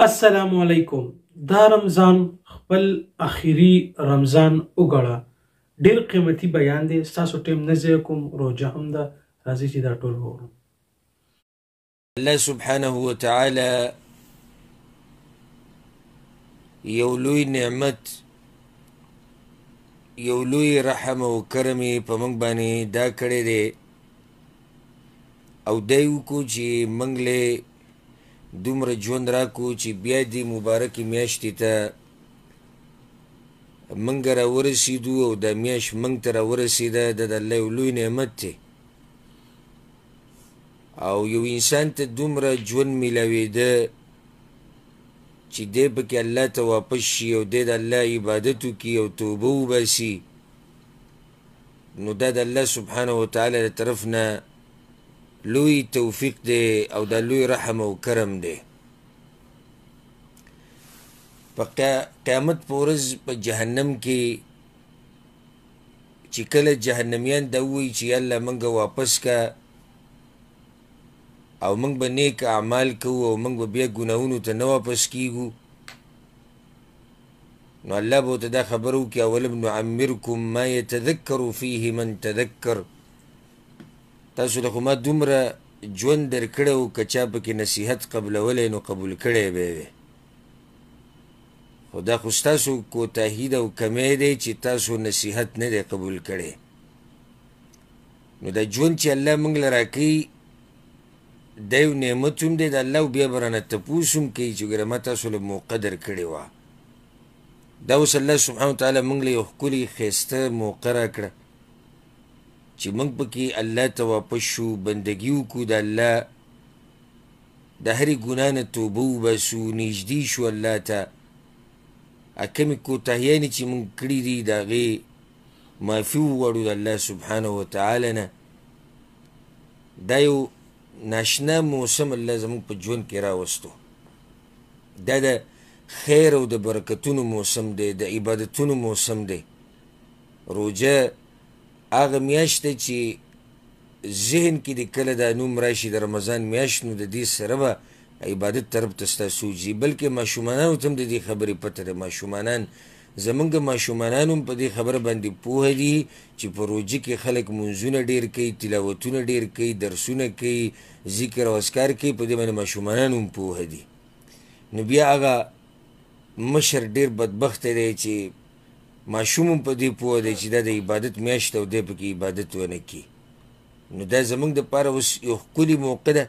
السلام علیکم. دا رمضان خپل اخیری رمضان وګړه. ډیر قیمتي بیان دی. ستاسو ټیم نه ضایع کوم، روژه هم ده. راځئ چې دا ټول وورو. الله سبحانه وتعالى یو لوی نعمت، یو لوی رحم او کرم یې په موږ باندې دا کړی دی او دی وکړو چې موږ له دومره ژوند راکړو چې بیا دې مبارکې میاشتې ته موږ راورسېدو او دا میاشت موږ ته راورسېده. د الله یو لوی نعمت دی او یو انسان ته دومره ژوند میلاوېده چې دی پکې الله ته واپس شي او دی د الله عبادت وکړي او توبه وباسي، نو دا د الله سبحانه وتعالی له طرف نه لوی توفیق دی او دا لوی رحم او کرم دی. په قیامت په ورځ په جهنم کې چې کله جهنمیان دا ووایي چې الله موږ واپس که او موږ به نیک اعمال کوو او موږ به بیا ګناهونو ته نه واپس کیږو، نو الله به ورته دا خبره وکړي اولم نعمرکم ما یتذکر فیه من تذکر، تاسو له خو ما دومره ژوند درکړی و که چا پکې نصیحت قبلولی نو قبول کړی به یې وی، خو دا خو ستاسو کوتاهي ده او کمی دی چې تاسو نصیحت نه دی قبول کړی. نو دا ژوند چې الله موږ له راکوي دا یو نعمت هم دی د الله، او بیا به رانه تپوس هم کوي چې ګوره ما تاسو له موقع درکړې وه. دا اوس الله سبحانه وتعالی موږ له یو ښکلې ښایسته موقع راکړه چې موږ پکې الله ته واپس شو، بندګي وکړو د الله، د هرې ګناه نه توبه وباسو، نږدې شو الله ته، کمې کوتاهیانې چې موږ کړي دي د هغې معافي وغواړو د الله سبحانه وتعالی نه. دا یو ناشنا موسم الله زموږ په ژوند کې راوستو. دا د خیر او د برکتونو موسم دی، د عبادتونو موسم دی. روژه هغه میاشت دی چې ذهن کې د کله دا نوم راشي د رمضان میاشت، نو د دې سره به عبادت طرف ته ستاسو ځي. بلکې ماشومانانو ته هم د دې خبرې پته ده. زمونږ ماشومانان هم په دې خبره باندې پوهه دي چې په روژه کې خلک منځونه ډېر کوي، تلاوتونه ډېر کوي، درسونه کوي، ذکر او اذکار کوي، په دې باندې ماشومانان هم پوهه دي. نو بیا هغه مشر ډېر بدبخته دی چې ماشوم هم په دې پوهه دی چې دا د عبادت میاشت او دی پکې عبادت ونه کړي. نو دا زموږ دپاره اوس یو ښکلې موقع ده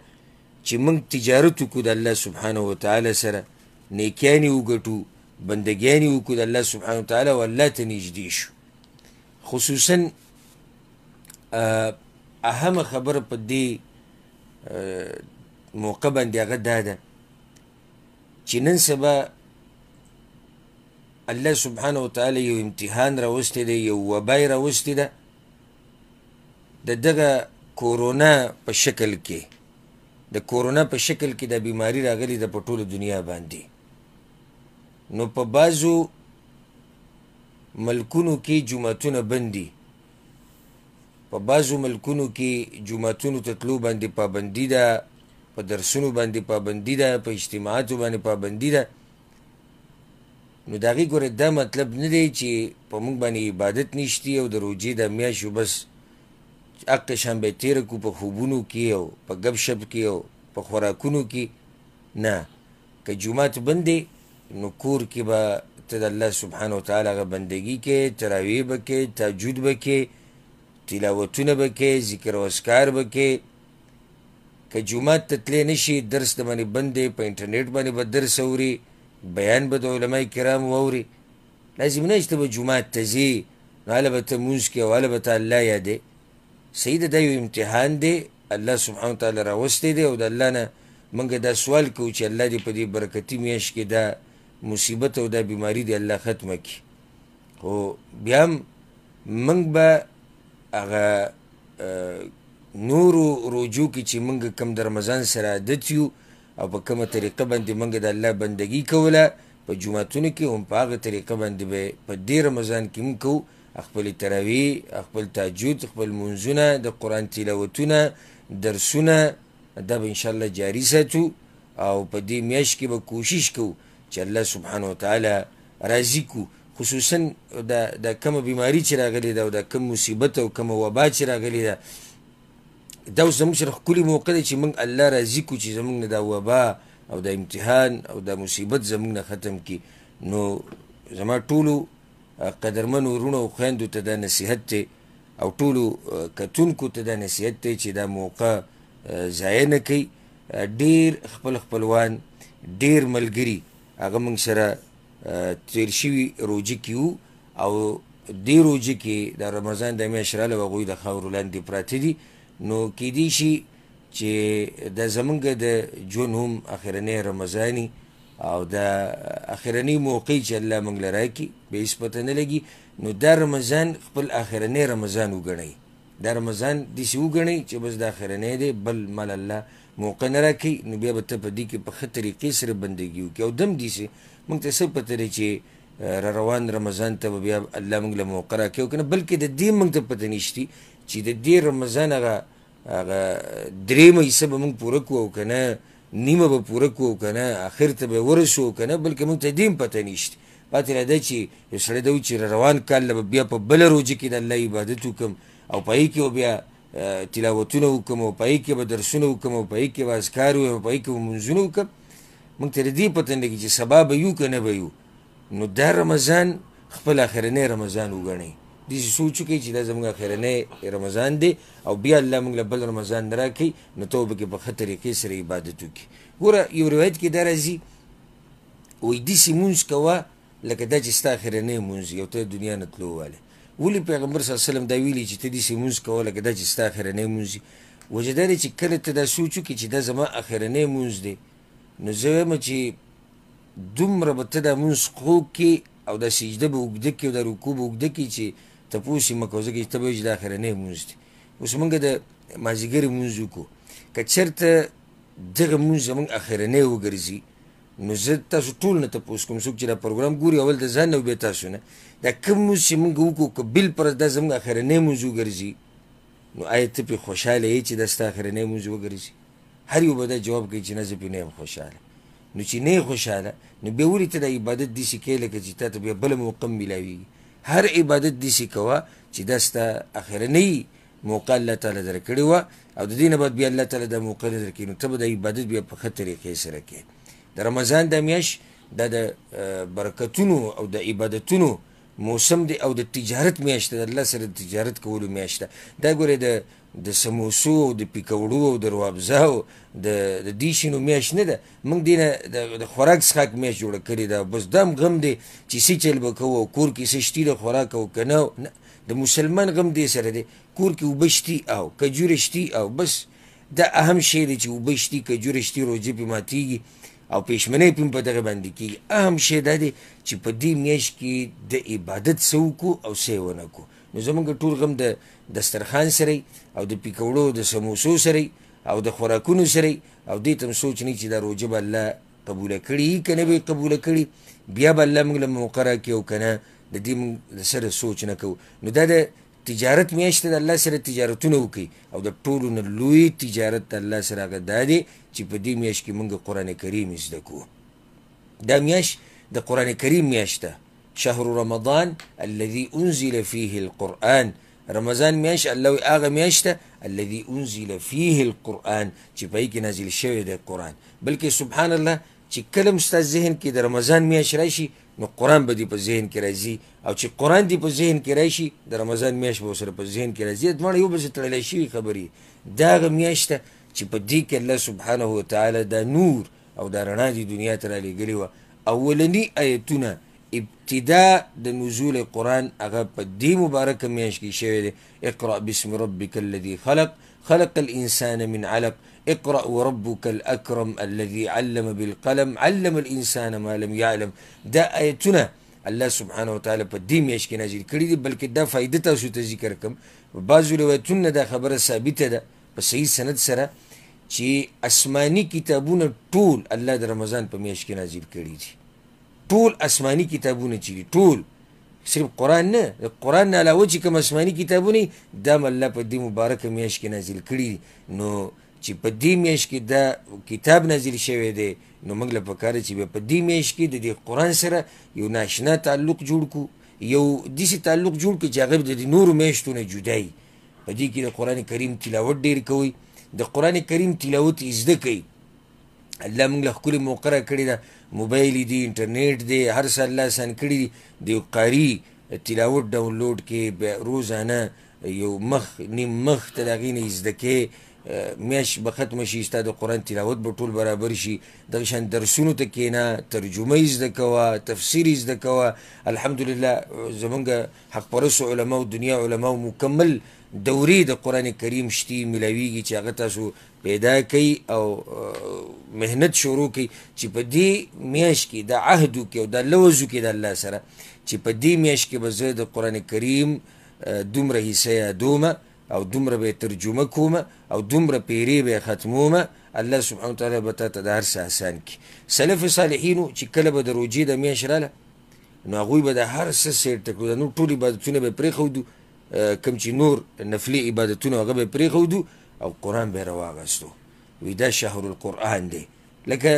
چې موږ تجارت وکړو د الله سبحانه وتعالی سره، نیکیانې وګټو، بندګیانې وکړو د الله سبحانه وتعالی او الله ته نږدې شو. خصوصا اهمه خبره په دې موقع باندې هغه دا ده چې نن سبا الله سبحانه وتعالی یو امتحان راوستی دی، یو وبای راوستی ده د دغه کورونا په شکل کې. د کورونا په شکل کې د بیماری راغلی ده په ټوله دنیا باندې. نو په بعضو ملکونو کې جوماتونه بند دي، په بعضو ملکونو کې جوماتونو ته تلو باندې پابندي ده، په درسونو باندې پابندي ده، په اجتماعاتو باندې پابندي ده. نو د هغې ګوره دا مطلب نه دی چې په موږ باندې عبادت نشتي او د روژې د میاشتو بس حق شان به تیره کړو په خوبونو کې او په ګپ شپ کې او په خوراکونو کې. نه، که جومات بند دی نو کور کې به ته د الله سبحانه وتعالی هغه بندګي کې، تراویح به کې، تهجد به کې، تلاوتونه به کې، ذکر او اذکار به کې. که جومات ته تللی نشي، درس د باندې بند دی، په انټرنیټ باندې به درس اوري، بیان به د علماء کرامو واوري. لازم نه چې ته به جومات ته ځې نو هله به ته لمونځ کوې او هله به ته الله یادې. صحیح ده، دا یو امتحان دی الله سبحانه وتعالی راوستی دی، او د الله نه موږ دا سوال کوو چې الله دې په دې برکتي میاشت کې دا مصیبت او دا بیماري دی الله ختمه کړي. خو بیا هم موږ به هغه نورو روجو کې چې موږ کم د رمضان سره عادت یو او په کومه طریقه باندې موږ د الله بندګي کوله په جوماتونو کې، هم په هغه طریقه باندې به په دې رمضان کې موږ کوو. خپل تراویح، خپل تهجد، خپل منځونه، د قرآن تلاوتونه، درسونه، دا به انشاءالله جاري ساتو او په دې میاشت کې به کوشش کوو چې الله سبحانه وتعالی راضي کو، خصوصا د کومه بیماري چې راغلې ده او د کوم مصیبت او کومه وبا چې راغلې ده، دا اوس زموږ سره ښکلې موقع ده چې موږ الله راضي کو چې زموږ نه دا وبا او د امتحان او د مصیبت زموږ نه ختم کړي. نو زما ټولو قدرمنو وروڼو او خویندو ته دا نصیحت دی او ټولو کتونکو ته دا نصیحت دی چې دا موقع ضایع نه کوي. ډېر خپل خپلوان، ډېر ملګري هغه موږ سره تیر شوي روجې کې وو او دې روجې کې د رمضان د میاشت راله هغوی د خاورو لاندې پراته دي. نو کیدی شي چې دا زمونږ د ژوند هم اخرنی رمضاني او دا اخرنی موقع چې الله موږ له راکړي به هېڅ پته نه لګي. نو دا رمضان خپل اخرنی رمضان وګڼئ، دا رمضان داسې وګڼئ چې بس دا اخرنی دی، بل مال الله موقع نه راکوي. نو بیا به ته په دې کې په ښه طریقې سره بندګي وکړي او دم داسې موږ ته څه پته دی چې را روان رمضان ته به بیا الله موږ له موقع راکوي او که نه، بلکې د دې موږ ته پته نشتي چې د دې رمضان هغه درېیمه حصه به موږ پوره کړو او که نه نیمه به پوره کړو او که نه اخر ته به ورسو او که نه، بلکې موږ ته دې هم پته نشته. پاتې را ده چې یو سړی ده چې روان کال به بیا په بله روجه کې د الله عبادت وکړم او په هغې کې به بیا تلاوتونه وکړم او په هغې کې به درسونه وکړم او په هغې کې به اذکار ویم او په هغې کې به لمونځونه وکړم، موږ ته د دې پته نه لګي چې سبا به یو که نه به یو. نو دا رمضان خپل اخرنی رمضان وګڼئ، داسې سوچ وکړئ چې دا زموږ اخرنی رمضان دی او بیا الله موږ له بل رمضان نه راکوي، نو ته به پکې په ښه طریقې سره عبادت وکړي. ګوره یو روایت کې دا راځي وایي داسې لمونځ کوه لکه دا چې ستا اخرنی لمونځ وي او ته دنیا نه تلو والی. ولې پیغمبر صلی الله علیه وسلم دا ویلي چې ته داسې لمونځ کوه لکه دا چې ستا اخرنی لمونځ وي؟ وجه دا دی چې کله ته دا سوچ وکړې چې دا زما اخرنی لمونځ دی، نو زه وایم چې دومره به ته دا لمونځ خوږ کړې او دا سجده به اوږده کړې او دا رکوع به اوږده کړې چې تپوس یې مه کوه، ځکه چې ته به وایې چې دا اخرنی لمونځ دی. اوس موږ د مازدیګر لمونځ وکړو، که چېرته دغه لمونځ زموږ اخرنی وګرځي، نو زه تاسو ټول نه تپوس کوم، څوک چې دا پروګرام ګوري اول د ځان نه او بیا تاسو نه، دا کوم لمونځ چې موږ وکړو که بالفرض دا زموږ اخرنی لمونځ وګرځي، نو آیا ته پرې خوشحاله یې چې دا ستا اخرنی لمونځ وګرځي؟ هر یو به دا جواب کوي چې نه زه پرې نه یم خوشحاله. نو چې نه یې خوشحاله، نو بیا ولې ته دا عبادت داسې کوې لکه چې تا ته بیا بله موقع میلاویږي؟ هر عبادت داسې کوه چې دا ستا اخرنی موقع الله تعالی در کړې وه او د دې نه بعد بیا الله تعالی دا موقع نه در کوي، نو ته به دا عبادت بیا په ښه طریقې سره کوې. د رمضان دا میاشت دا د برکتونو او د عبادتونو موسم دی او د تجارت میاشت ده، د الله سره د تجارت کولو میاشت ده. دا ګورې د سموسو او د پیکوړو او د روابزاو د دې شینو میاشت نه ده، موږ دې نه د خوراک څښاک میاشت جوړه کړې ده. بس دا هم غم دی چې څه چل به کوو او کور کې څه شتي د خوراک او که نه. د مسلمان غم دې سره دی، کور کې اوبه شتي او کجورې شتي او بس دا اهم شی دی چې اوبه شتي، کجورې شتي، روژې پې ماتېږي او پېشمنۍ پې په دغه باندې کېږي. اهم شی دا دی چې په دې میاشت کې د عبادت څه وکړو او څه یې ونه کړو. نو زموږ ټول غم د دسترخوان سره او د پیکوړو د سموسو سره او د خوراکونو سره او دې ته هم سوچ نه چې دا روژه به الله قبوله کړي که نه به یې قبوله کړي، بیا به الله موږ له موقع راکړي او که نه د دې موږ سره سوچ نه کوو. نو دا د تجارت میاشت د الله سره تجارتونه وکړي او د ټولو نه لوی تجارت د الله سره هغه دا دی چې په دې میاشت کې موږ قرآن کریم زده کړو. دا میاشت د قرآن کریم میاشت ده، شهر رمضان الذي انزل فيه القرآن. رمضان میاشت الله وی هغه میاشت ده الذي انزل فيه القرآن چې په هغې کې نازل شوی دی قرآن. بلکې سبحان الله چې کله هم ستا ذهن کې د رمضان میاشت راشي نو قرآن به دې په ذهن کې راځي او چې قرآن دې په ذهن کې راشي د رمضان میاشت به ورسره په ذهن کې راځي. دواړه یو بل سره تړلی شوي خبرې. دا هغه میاشت ده چې په دې کې الله سبحانه وتعالی دا نور او دا رڼا دې دنیا ته رالیږلې وه. اولني آیتونه ابتدا د نزول قرآن هغه په دې مبارکه میاشت کې شوی دی. اقرأ باسم ربک الذي خلق خلق الانسان من علق اقرأ وربك الأكرم الذي علم بالقلم علم الإنسان ما لم يعلم. دا آیتونه الله سبحانه وتعالی په دې میاشت کې نازل کړي دي. بلکې دا فایده تاسو ته ذکر کوم. په بعضو روایتونو دا خبره ثابته ده په صحیح سند سره چې آسماني کتابونه ټول الله د رمضان په میاشت کې نازل کړي دي. ټول آسماني کتابونه چې دي ټول، صرف قرآن نه، قرآن نه علاوه چې کوم آسماني کتابونه دا هم الله په دې مبارکه میاشت کې نازل کړي دي. نو چې په دې میاشت کې دا کتاب نازل شوی دی نو موږ له پکار چې په دې میاشت کې د دې قرآن سره یو ناشنا تعلق جوړ کړو، یو داسې تعلق جوړ کړو چې هغه د نورو میاشتو نه جدا وي. په دې کې د قرآن کریم تلاوت ډېر کوئ، د قرآن کریم تلاوت زده کوئ. الله موږ له ښکلې موقع راکړې ده، موبایل دی، انټرنیټ دی، هر څه الله آسان کړي دي. د یو قاري تلاوت ډاونلوډ کې روزانه یو مخ نیم مخ ته د هغې نه زده کوې، میاشت به ختمه شي، ستا د قرآن تلاوت به ټول برابر شي. دغه شان درسونو ته کښېنه، ترجمه یې زده کوه، تفسیر یې زده کوه. الحمدلله زمونږ حق پرستو علماو، دنیا علماو مکمل دورې د قرآن کریم شتي میلاویږي چې هغه تاسو پیدا کوي او محنت شروع کوي چې په دې میاشت کې د عهد وکړي او د لوز وکړي د الله سره چې په دې میاشت کې به زه د قرآن کریم دومره حصه یادومه او دومره به ترجمه کومه او دومره پیرې به ختمومه. الله سبحانه وتعالی به تا ته د هر څه اسان کړي. سلف صالحینو چې کله به د روژې د میاشت راله نو هغوی به د هر څه سیټ کړو، د نور ټول عبادتونه به پرېښودو، کوم چې نور نفلي عبادتونه هغه به پرېښودو او قرآن به یې راواغستو. وی دا شهر القرآن دی. لکه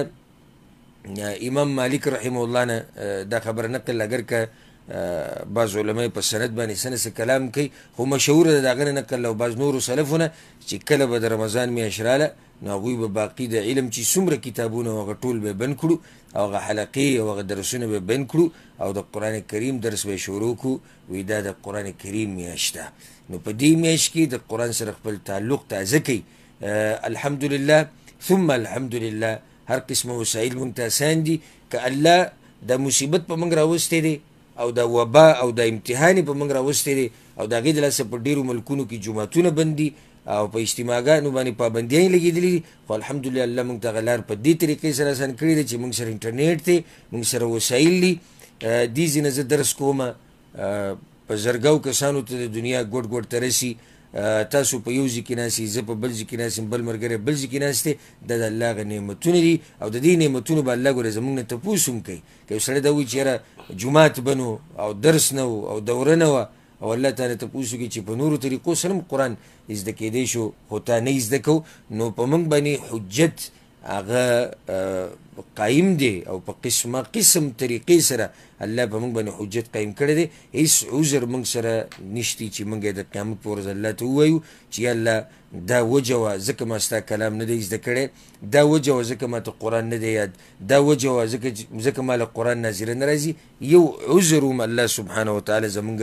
امام مالک رحمه الله نه دا خبر نقل اگر که بعض علماء په سند باندې څه کلام کوي، خو مشهوره ده د هغه نه نقل او بعض نورو سلفونه چې کله به د رمضان میاشت راله نو هغوی به باقي د علم چې څومره کتابونه هغه ټول به بند کړو او هغه حلقې او هغه درسونه به بند کړو او د قرآن کریم درس به یې شروع کړو. وی دا د قرآن کریم میاشت ده. نو په دې میاشت کې د قرآن سره خپل تعلق تازه کوي. الحمدلله ثم الحمدلله. هر قسمه وسایل مونږ ته اسان دي. که الله د مصیبت په موږ راوستی دی او د وبا او د امتحان په موږ راوستی دی او د هغې د لاسه په ډېرو ملکونو کې جوماتونه بند دي او په اجتماعګانو باندې پابندیان یې لګېدلي دي، خو الحمدلله الله موږ ته هغه لار په دې طریقې سره اسان کړې ده چې موږ سره انټرنیټ دی، موږ سره وسایل دي. دې ځینې زه درس کومه په زرګاو کسانو ته د دنیا ګوټ ګوټ ته رسي. تاسو په یو ځای کې ناستئ، زه په بل ځای کې ناست یم، بل ملګری بل ځای کې ناست دی. دا د الله هغه نعمتونه دي او د دې نعمتونو به الله ګوره زموږ نه تپوس هم کوي. که یو سړی دا وایي چې یاره جومات به نه او درس نه و او دوره نه وه او الله تعالی تپوس وکړي چې په نورو طریقو سره هم قرآن زده کېدی شو خو تا نه زده کو، نو په موږ باندې حجت هغه قایم دی او په قسمه قسم طریقې سره الله په موږ باندې حجت قایم کړی دی. هیڅ عذر موږ سره نشتی چې موږ د قیامت په ورځ الله ته ووایو چې الله دا وجه وه ځکه ما ستا کلام نه دی زده کړی، دا وجه وه ځکه ما ته قرآن نه دی یاد، دا وجه وه ځکه ما له قرآن ناظره نه راځي. یو عذر هم الله سبحانه وتعالی زمونږ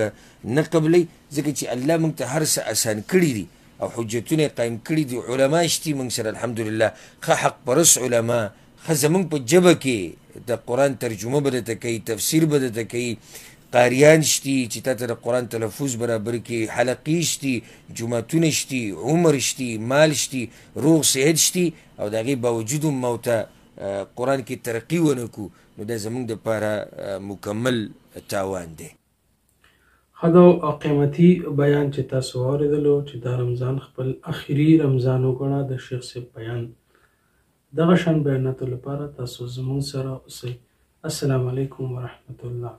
نه قبلی ځکه چې الله موږ ته هر څه اسان کړي دي او حجتونه قایم کړي دي. علما شتي موږ سره الحمدلله، ښه حق پرست علما، ښه زمونږ په ژبه کې د قرآن ترجمه به درته کوي، تفسیر به درته کوي، قاریان شتي چې تا ته د قرآن تلفظ برابر کړي، حلقې شتي، جوماتونه شتي، عمر شتي، مال شتي، روغ صحت شتي او د هغې باوجود هم ما ورته قرآن کې ترقي ونه کړو، نو دا زمونږ دپاره مکمل تاوان دی. ښه دا قیمتي بیان چې تاسو واورېدلو چې دا رمضان خپل اخري رمضان وګڼه. د شیخ صاحب بیان دغه شان بیاناتو لپاره تاسو زموږ سره اوسئ. السلام علیکم ورحمة الله.